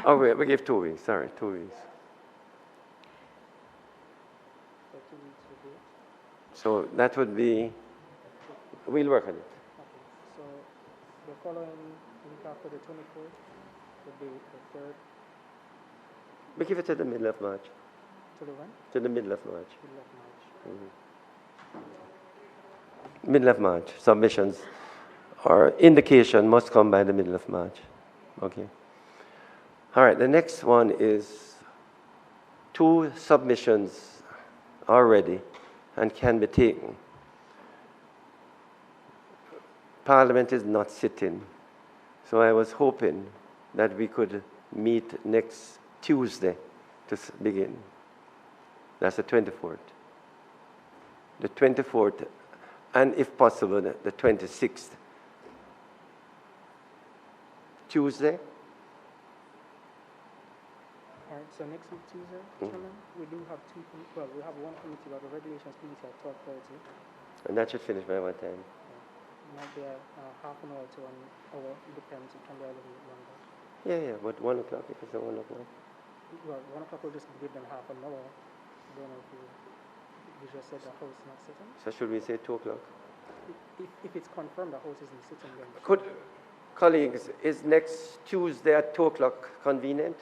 Oh, wait, we give 2 weeks, sorry, 2 weeks. So 2 weeks would be it. So that would be, we'll work on it. Okay. So the following week after the 24th would be the 3rd. We give it to the middle of March. To the when? To the middle of March. Middle of March. Middle of March. Submissions or indication must come by the middle of March. Okay. All right, the next one is 2 submissions already and can be taken. Parliament is not sitting, so I was hoping that we could meet next Tuesday to begin. That's the 24th. The 24th, and if possible, the 26th. Tuesday. All right, so next week, Tuesday, Chairman, we do have we have one committee, but the regulations committee at 12:30. And that should finish by what time? Might be half an hour to 1 hour, it depends, it can be a little bit longer. Yeah, but 1 o'clock, if it's at 1 o'clock. Well, 1 o'clock will just give them half an hour. I don't know if you just said the house is not sitting. So should we say 2 o'clock? If it's confirmed the house isn't sitting, then... Colleagues, is next Tuesday at 2 o'clock convenient?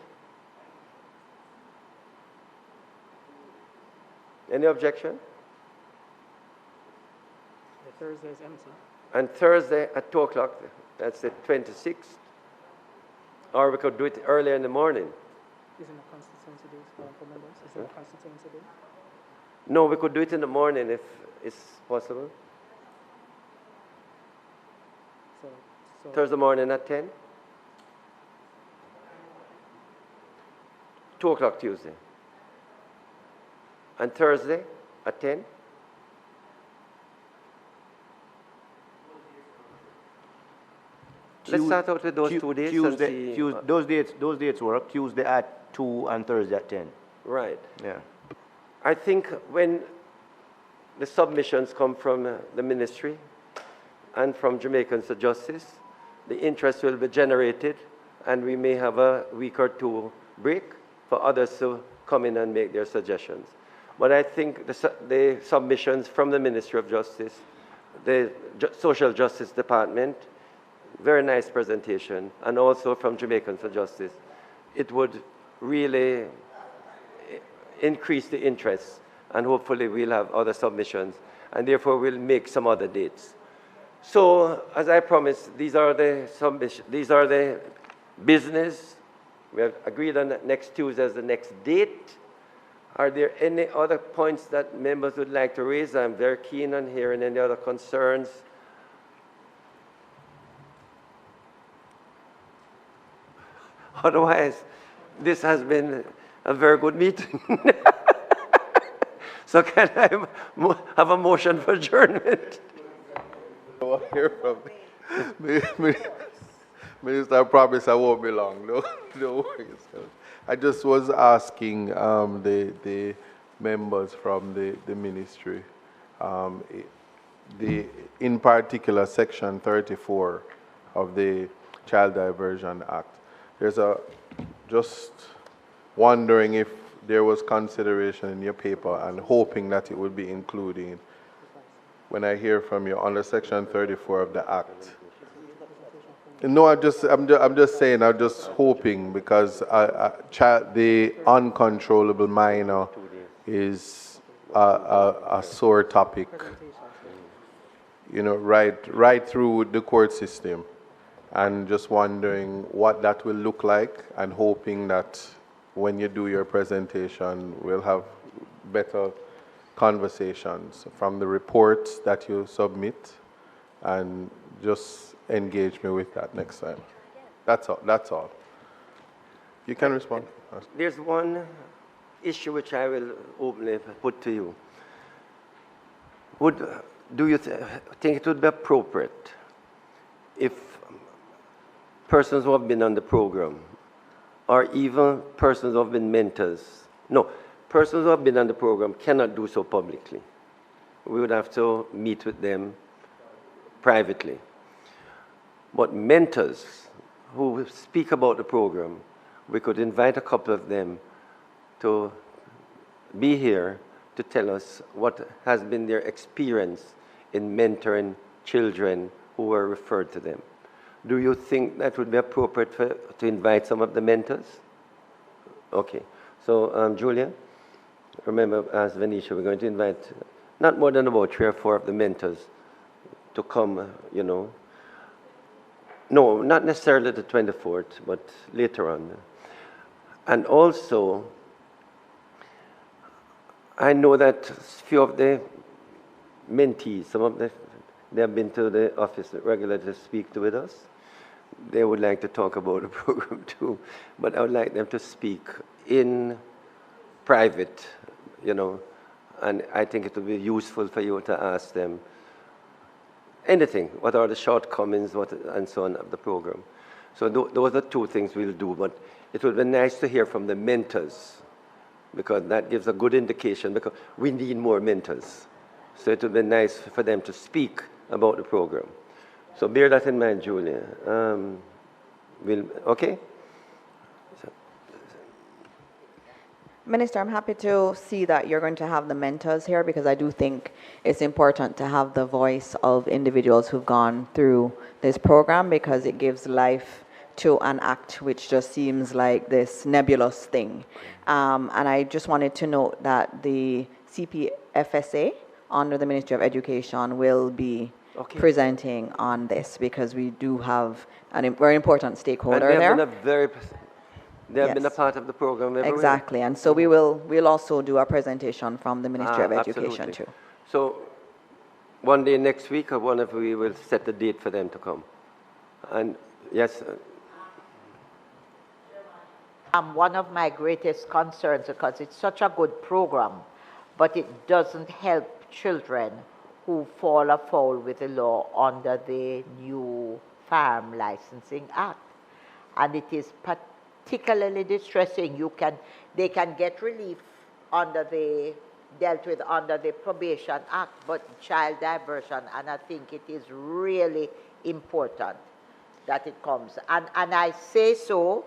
Any objection? The Thursday is empty. And Thursday at 2 o'clock, that's the 26th. Or we could do it earlier in the morning. Isn't a constituency day for members? Isn't a constituency day? No, we could do it in the morning if it's possible. So Thursday morning at 10? 2 o'clock Tuesday. And Thursday at 10? Let's start out with those 2 dates. Those dates work. Tuesday at 2 and Thursday at 10. Right. Yeah. I think when the submissions come from the ministry and from Jamaicans for Justice, the interest will be generated, and we may have a week or 2 break for others to come in and make their suggestions. But I think the submissions from the Ministry of Justice, the Social Justice Department, very nice presentation, and also from Jamaicans for Justice, it would really increase the interest, and hopefully we'll have other submissions, and therefore we'll make some other dates. So, as I promised, these are the submissions, these are the business. We have agreed on next Tuesday as the next date. Are there any other points that members would like to raise? I'm very keen on hearing any other concerns. Otherwise, this has been a very good meeting. So can I have a motion for adjournment? I want to hear from Minister. I promise I won't be long. No worries. I just was asking the members from the ministry, in particular Section 34 of the Child Diversion Act. Just wondering if there was consideration in your paper and hoping that it would be included when I hear from you under Section 34 of the Act. No, I'm just saying, I'm just hoping, because the uncontrollable minor is a sore topic, you know, right through the court system, and just wondering what that will look like, and hoping that when you do your presentation, we'll have better conversations from the reports that you submit, and just engage me with that next time. That's all. You can respond. There's one issue which I will openly put to you. Do you think it would be appropriate if persons who have been on the program, or even persons who have been mentors, persons who have been on the program cannot do so publicly. We would have to meet with them privately. But mentors who speak about the program we could invite a couple of them to be here to tell us what has been their experience in mentoring children who were referred to them. Do you think that would be appropriate to invite some of the mentors? Okay. So, Julia, remember, as Venetia, we're going to invite not more than about 3 or 4 of the mentors to come, you know. No, not necessarily the 24th, but later on. And also, I know that a few of the mentees, some of they have been to the office regularly to speak with us. They would like to talk about the program too, but I would like them to speak in private, you know, and I think it would be useful for you to ask them anything, what are the shortcomings, and so on of the program. So those are 2 things we'll do, but it would be nice to hear from the mentors, because that gives a good indication, because we need more mentors. So it would be nice for them to speak about the program. So bear that in mind, Julia. Okay? Minister, I'm happy to see that you're going to have the mentors here, because I do think it's important to have the voice of individuals who've gone through this program, because it gives life to an act which just seems like this nebulous thing. And I just wanted to note that the CPFSA under the Ministry of Education will be presenting on this, because we do have a very important stakeholder there. They have been a part of the program everywhere. Exactly, and so we'll also do a presentation from the Ministry of Education too. So one day next week, or one of we will set the date for them to come. And yes. One of my greatest concerns, because it's such a good program, but it doesn't help children who fall afoul with the law under the new Farm Licensing Act. And it is particularly distressing. They can get relief dealt with under the Probation Act, but child diversion, and I think it is really important that it comes. And I say so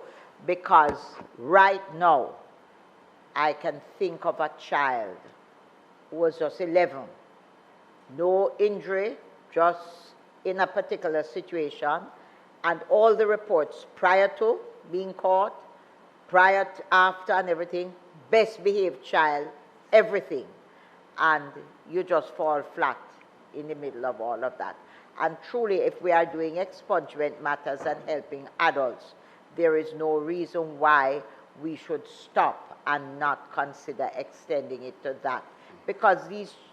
because right now, I can think of a child who was just 11, no injury, just in a particular situation, and all the reports prior to being caught, prior to, after and everything, best behaved child, everything. And you just fall flat in the middle of all of that. And truly, if we are doing expungement matters and helping adults, there is no reason why we should stop and not consider extending it to that. Because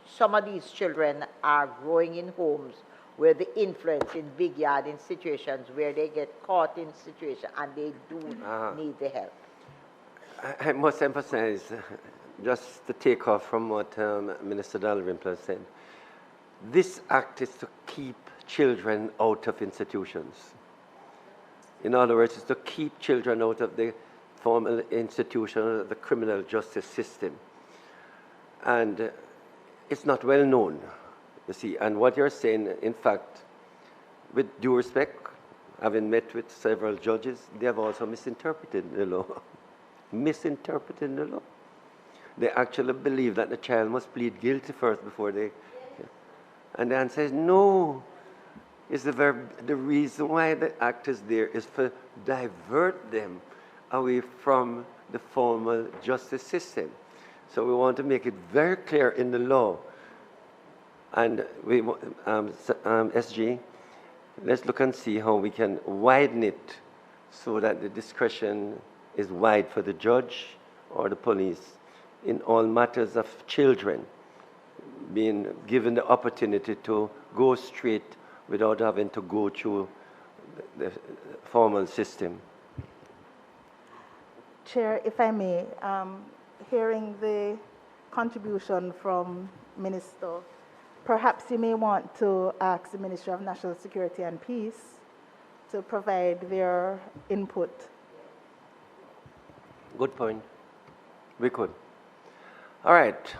some of these children are growing in homes where the influence in big yard, in situations where they get caught in situations and they do need the help. I must emphasize, just to take off from what Minister Dalrymple said, this act is to keep children out of institutions. In other words, it's to keep children out of the formal institution of the criminal justice system. And it's not well known, you see. And what you're saying, in fact, with due respect, having met with several judges, they have also misinterpreted the law. Misinterpreted the law. They actually believe that the child must plead guilty first before they... And the answer is no. It's the reason why the act is there is to divert them away from the formal justice system. So we want to make it very clear in the law. And we, SG, let's look and see how we can widen it so that the discretion is wide for the judge or the police in all matters of children being given the opportunity to go straight without having to go through the formal system. Chair, if I may, hearing the contribution from Minister, perhaps you may want to ask the Ministry of National Security and Peace to provide their input. Good point. We could. All right.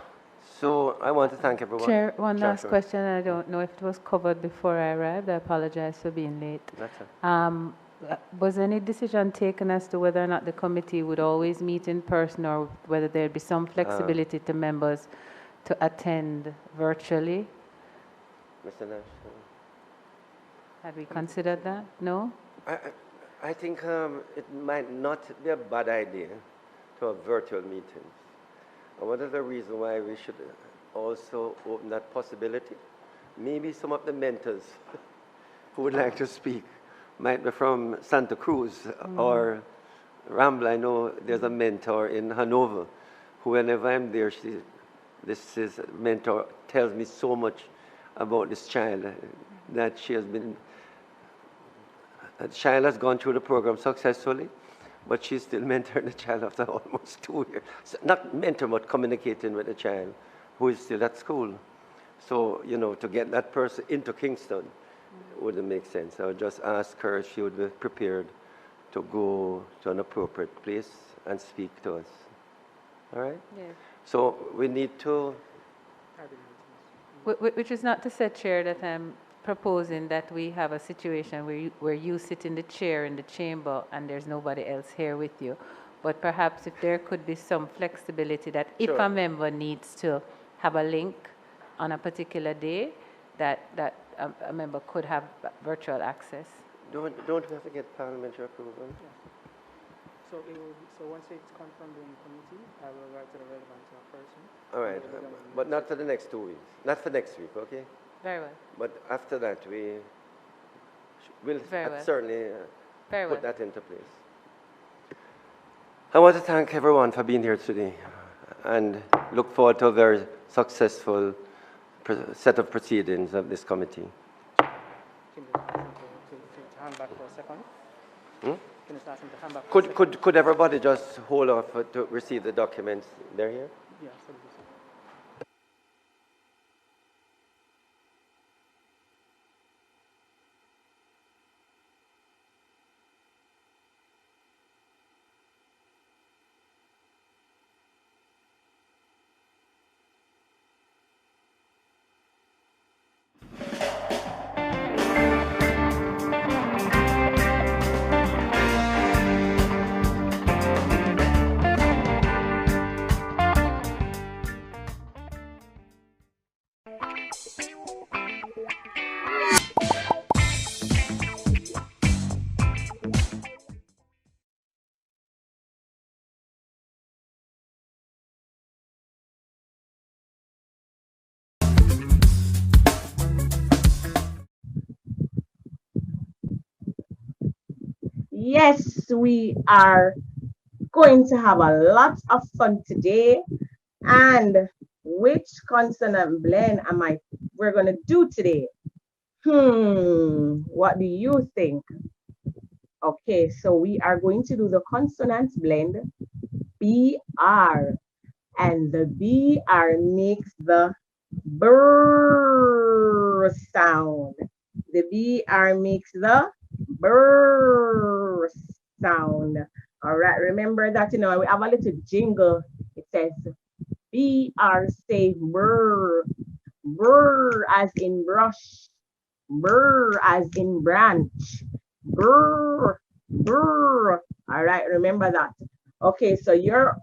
So I want to thank everyone. Chair, one last question. I don't know if it was covered before I arrived. I apologize for being late. That's it. Was any decision taken as to whether or not the committee would always meet in person, or whether there'd be some flexibility to members to attend virtually? Mr. Nash? Had we considered that? No? I think it might not be a bad idea to have virtual meetings. And one of the reasons why we should also open that possibility, maybe some of the mentors who would like to speak might be from Santa Cruz or Rambla. I know there's a mentor in Hanover who, whenever I'm there, this mentor tells me so much about this child that she has been. The child has gone through the program successfully, but she's still mentoring the child after almost 2 years. So not mentoring, but communicating with the child who is still at school. So, to get that person into Kingston wouldn't make sense. I would just ask her if she would be prepared to go to an appropriate place and speak to us. All right? Yes. So we need to... Which is not to say, Chair, that I'm proposing that we have a situation where you sit in the chair in the chamber and there's nobody else here with you. But perhaps if there could be some flexibility that if Sure. a member needs to have a link on a particular day, that a member could have virtual access. Don't we have to get parliamentary approval? So once it's confirmed in committee, I will write to the relevant person. All right, but not for the next 2 weeks. Not for next week, okay? Very well. But after that, we will Very well. certainly Very put well. that into place. I want to thank everyone for being here today and look forward to a very successful set of proceedings of this committee. Can you ask him to hand back for a second? Can you ask him to hand back for a second? Could everybody just hold off to receive the documents? They're here? Yeah, so this is- Yes, we are going to have a lot of fun today. And which consonant blend we're going to do today? What do you think? Okay, so we are going to do the consonant blend BR. And the BR makes the brr sound. The BR makes the brr sound. All right, remember that, we have a little jingle. It says BR, say brr. Brr as in brush. Brr as in branch. Brr, brr. All right, remember that. Okay, so your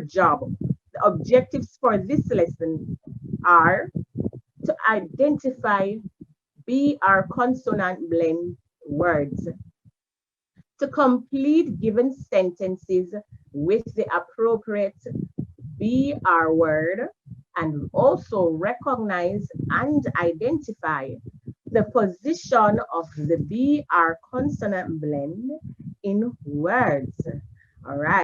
job, the objectives for this lesson are to identify BR consonant blend words, to complete given sentences with the appropriate BR word, and also recognize and identify the position of the BR consonant blend in words. All right.